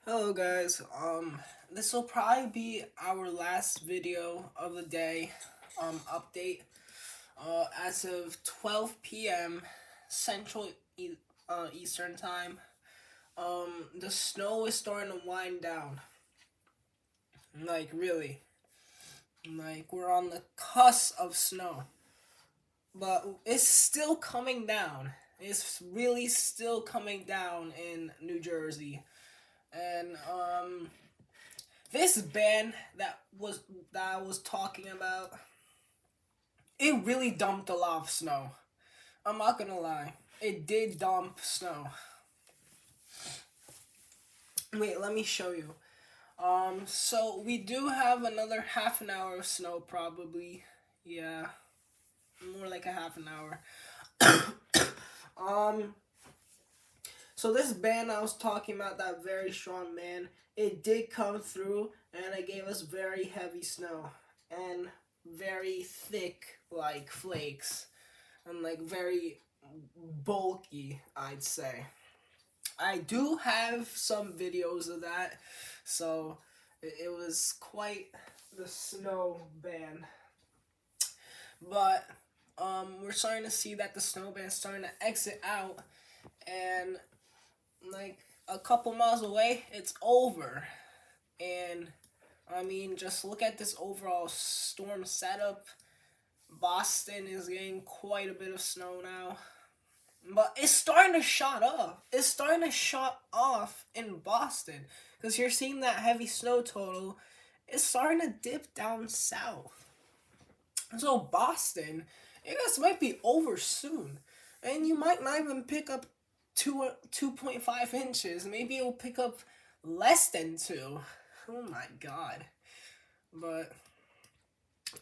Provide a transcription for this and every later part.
Hello guys, this will probably be our last video of the day, update, as of 12 p.m. Central Eastern Time. The snow is starting to wind down, like really, like we're on the cusp of snow, but it's still coming down. It's really still coming down in New Jersey, and this band that I was talking about, it really dumped a lot of snow. I'm not gonna lie, it did dump snow. Wait, let me show you. So we do have another half an hour of snow probably. Yeah, more like a half an hour. um, so this band I was talking about, that very strong man, it did come through and it gave us very heavy snow and very thick like flakes and like very bulky, I'd say. I do have some videos of that, so it was quite the snow band. But we're starting to see that the snow band's starting to exit out, and like a couple miles away, it's over. And I mean, just look at this overall storm setup. Boston is getting quite a bit of snow now. But it's starting to shut up. It's starting to shut off in Boston. Because you're seeing that heavy snow total. It's starting to dip down south. So Boston, it just might be over soon. And you might not even pick up 2.5 inches. Maybe it'll pick up less than 2. Oh my god. But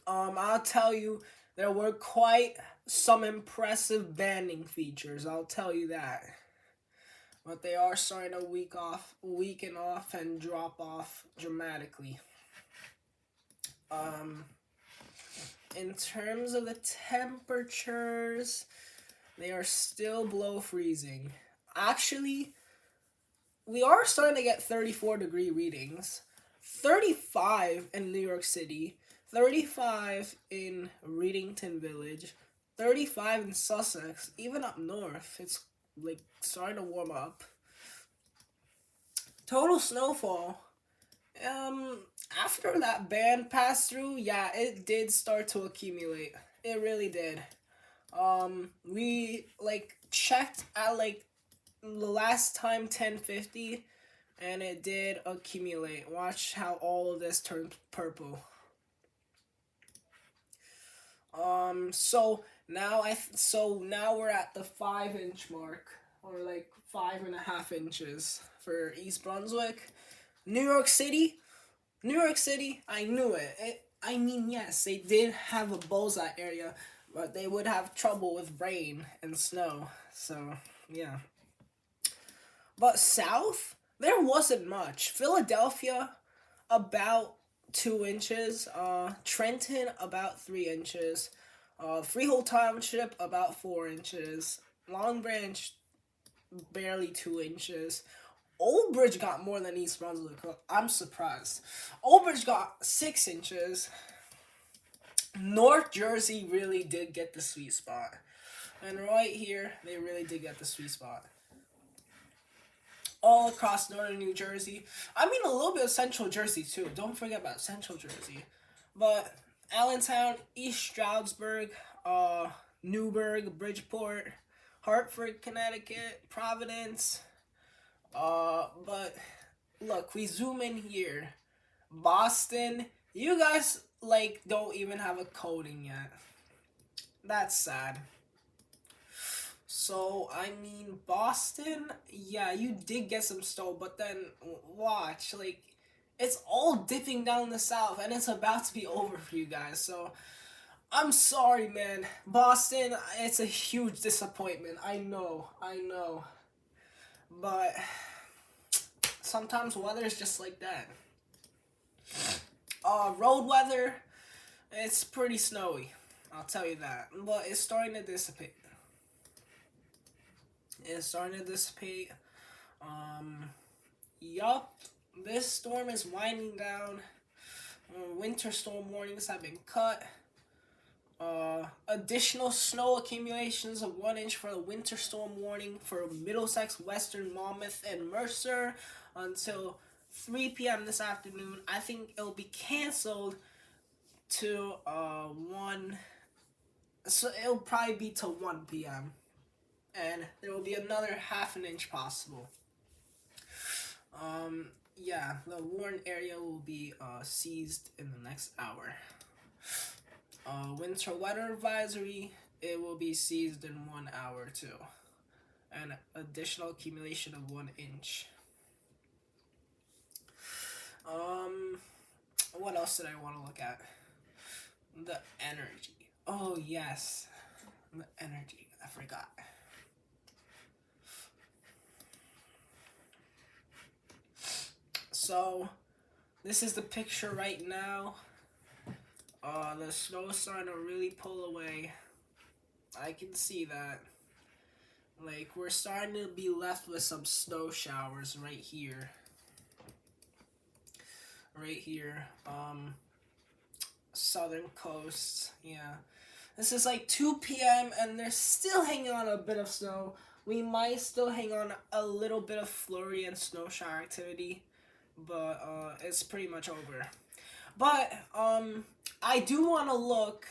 I'll tell you, there were quite some impressive banding features. I'll tell you that. But they are starting to weaken off, and drop off dramatically. Um, in terms of the temperatures, they are still below freezing. Actually, we are starting to get 34-degree readings. 35 in New York City, 35 in Readington Village, 35 in Sussex, even up north. It's like starting to warm up. Total snowfall. After that band passed through, yeah, it did start to accumulate. It really did. We like checked at like the last time 10:50, and it did accumulate. Watch how all of this turned purple. So now we're at the 5 inch mark, or like 5.5 inches for East Brunswick. New York City, New York City. I knew it. I mean, yes, they did have a bullseye area, but they would have trouble with rain and snow. So yeah. But south, there wasn't much. Philadelphia, about 2 inches. Trenton, about 3 inches. Freehold Township, about 4 inches. Long Branch, barely 2 inches. Old Bridge got more than East Brunswick. I'm surprised. Old Bridge got 6 inches. North Jersey really did get the sweet spot. And right here, they really did get the sweet spot. All across northern New Jersey. I mean, a little bit of central Jersey, too. Don't forget about central Jersey. But Allentown, East Stroudsburg, Newburgh, Bridgeport, Hartford, Connecticut, Providence. But look, we zoom in here. Boston, you guys, like, don't even have a coding yet. That's sad. So, I mean, Boston, yeah, you did get some snow, but then watch, like, it's all dipping down the south, and it's about to be over for you guys. So, I'm sorry, man. Boston, it's a huge disappointment. I know. But sometimes weather is just like that. Road weather, it's pretty snowy. I'll tell you that. But it's starting to dissipate. It's starting to dissipate. Yup. this storm is winding down. Winter storm warnings have been cut. Additional snow accumulations of 1 inch for the winter storm warning for Middlesex, Western Monmouth, and Mercer until 3 p.m. this afternoon. I think it'll be canceled to 1. So it'll probably be to 1 p.m. And there will be another half an inch possible. Yeah, the warned area will be seized in the next hour. Winter weather advisory, it will be seized in 1 hour too. And additional accumulation of 1 inch. What else did I want to look at? The energy. Oh yes, the energy. I forgot. So, this is the picture right now. The snow's starting to really pull away. I can see that. Like, we're starting to be left with some snow showers right here. Right here. Southern coast. Yeah. This is like 2 p.m. and they're still hanging on a bit of snow. We might still hang on a little bit of flurry and snow shower activity. But it's pretty much over. But I do want to look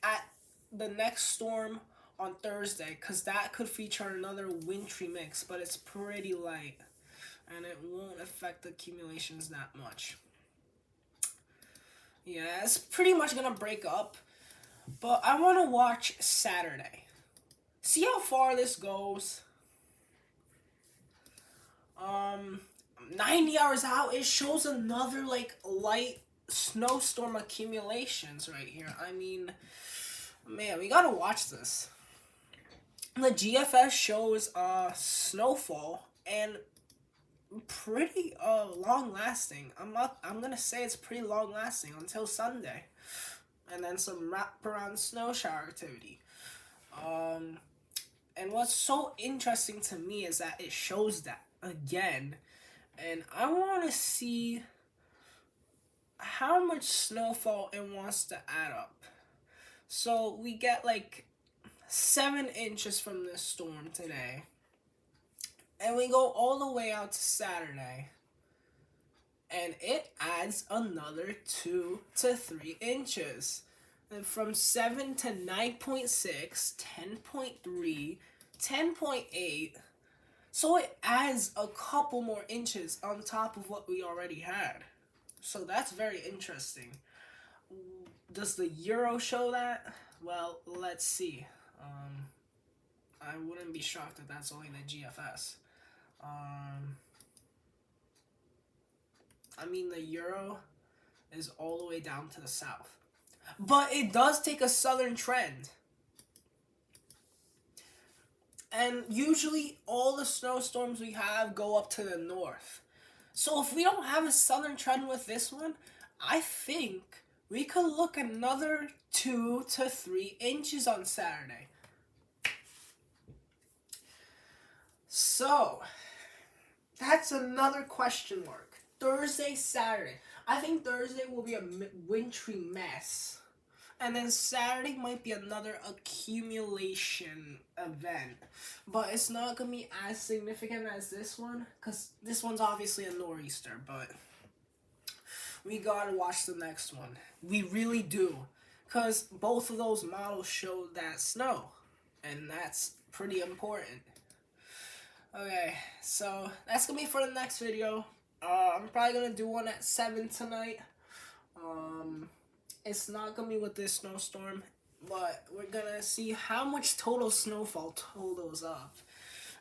at the next storm on Thursday, because that could feature another wintry mix, but it's pretty light and it won't affect the accumulations that much. Yeah, it's pretty much gonna break up, but I want to watch Saturday, see how far this goes. 90 hours out, it shows another like light snowstorm accumulations right here. I mean, man, we gotta watch this. The GFS shows snowfall and pretty long lasting. I'm gonna say it's pretty long lasting until Sunday, and then some wraparound snow shower activity. And what's so interesting to me is that it shows that again. And I want to see how much snowfall it wants to add up. So we get like 7 inches from this storm today. And we go all the way out to Saturday. And it adds another 2 to 3 inches. And from 7 to 9.6, 10.3, 10.8. So it adds a couple more inches on top of what we already had. So that's very interesting. Does the Euro show that? Well, let's see. I wouldn't be shocked if that's only the GFS. I mean, the Euro is all the way down to the south. But it does take a southern trend. And usually all the snowstorms we have go up to the north. So if we don't have a southern trend with this one, I think we could look another 2 to 3 inches on Saturday. So, that's another question mark. Thursday, Saturday. I think Thursday will be a wintry mess. And then Saturday might be another accumulation event. But it's not going to be as significant as this one, because this one's obviously a nor'easter. But we got to watch the next one. We really do. Because both of those models show that snow. And that's pretty important. Okay, so that's going to be for the next video. I'm probably going to do one at 7 tonight. It's not going to be with this snowstorm, but we're going to see how much total snowfall totals up.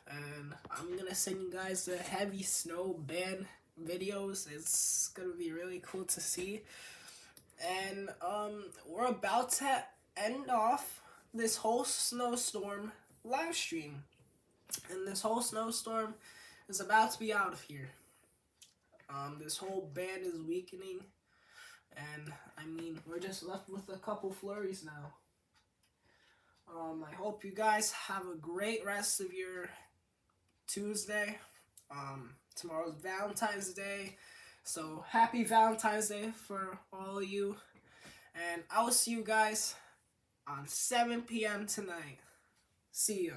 And I'm going to send you guys the heavy snow ban videos. It's going to be really cool to see. And we're about to end off this whole snowstorm live stream. And this whole snowstorm is about to be out of here. This whole band is weakening. And, I mean, we're just left with a couple flurries now. I hope you guys have a great rest of your Tuesday. Tomorrow's Valentine's Day. So happy Valentine's Day for all of you. And I will see you guys on 7 p.m. tonight. See ya.